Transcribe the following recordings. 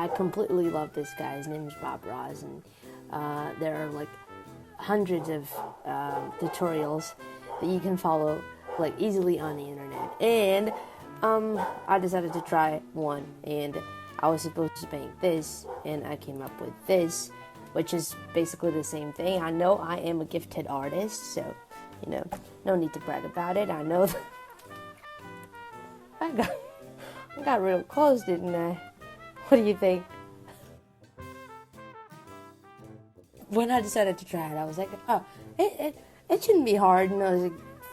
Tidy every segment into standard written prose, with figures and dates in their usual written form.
I completely love this guy. His name is Bob Ross, and there are like hundreds of tutorials that you can follow like easily on the internet. And I decided to try one, and I was supposed to paint this, and I came up with this, which is basically the same thing. I know I am a gifted artist, so no need to brag about it. I know that I got real close, didn't I? What do you think? When I decided to try it, I was like, oh, it shouldn't be hard. I was like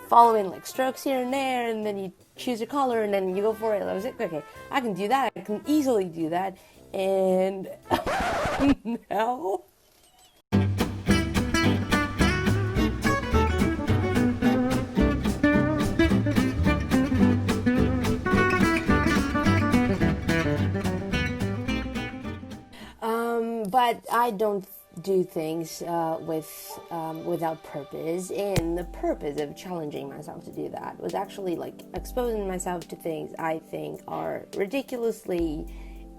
following like strokes here and there, and then you choose a color, and then you go for it. I was like, okay, I can do that. I can easily do that. And now... But I don't do things without purpose, and the purpose of challenging myself to do that was actually like exposing myself to things I think are ridiculously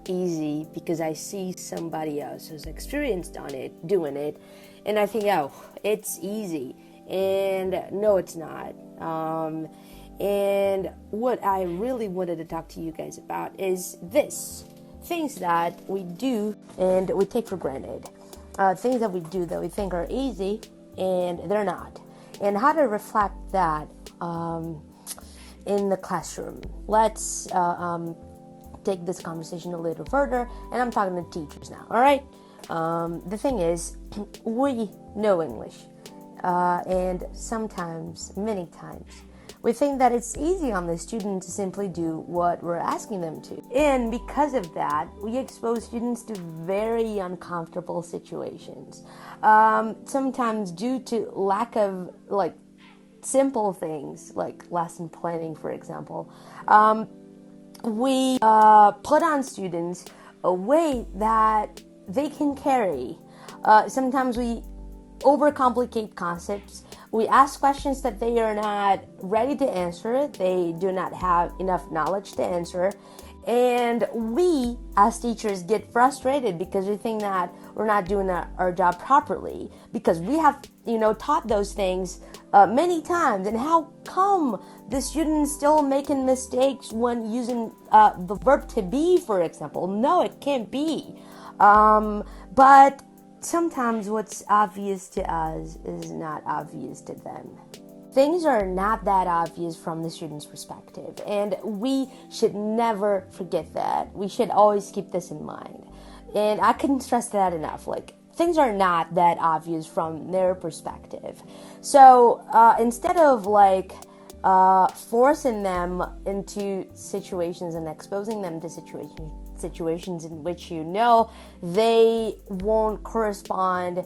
easy because I see somebody else who's experienced on it, doing it, and I think, oh, it's easy, and no, it's not. And what I really wanted to talk to you guys about is this. Things that we do and we take for granted. Things that we do that we think are easy and they're not. And how to reflect that in the classroom. Let's take this conversation a little further, and I'm talking to teachers now, all right? The thing is, we know English, and sometimes, many times, we think that it's easy on the student to simply do what we're asking them to. And because of that, we expose students to very uncomfortable situations. Sometimes due to lack of like simple things, like lesson planning, for example. We put on students a weight that they can carry. Sometimes we overcomplicate concepts. We ask questions that they are not ready to answer. They do not have enough knowledge to answer. And we, as teachers, get frustrated because we think that we're not doing our job properly because we have, taught those things many times. And how come the students still making mistakes when using the verb to be, for example? No, it can't be. But sometimes what's obvious to us is not obvious to them. Things are not that obvious from the student's perspective, and we should never forget that. We should always keep this in mind. And I couldn't stress that enough. Like, things are not that obvious from their perspective. So instead of forcing them into situations and exposing them to situations in which they won't correspond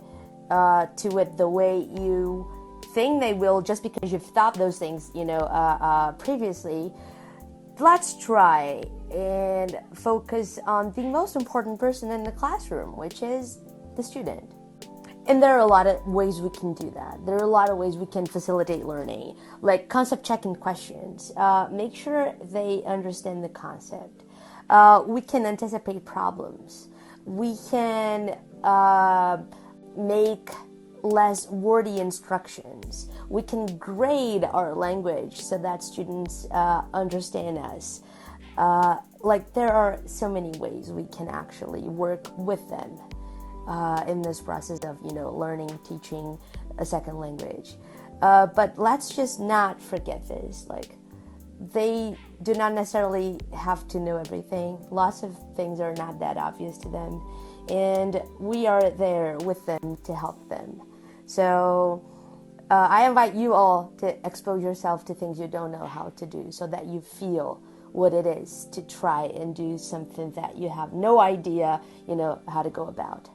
to it the way you think they will just because you've thought those things previously, let's try and focus on the most important person in the classroom, which is the student. And there are a lot of ways we can do that. There are a lot of ways we can facilitate learning, like concept checking questions. Make sure they understand the concept. We can anticipate problems. We can make less wordy instructions. We can grade our language so that students understand us. There are so many ways we can actually work with them in this process of learning, teaching a second language. But let's just not forget this. They do not necessarily have to know everything. Lots of things are not that obvious to them, and we are there with them to help them. So I invite you all to expose yourself to things you don't know how to do so that you feel what it is to try and do something that you have no idea, how to go about.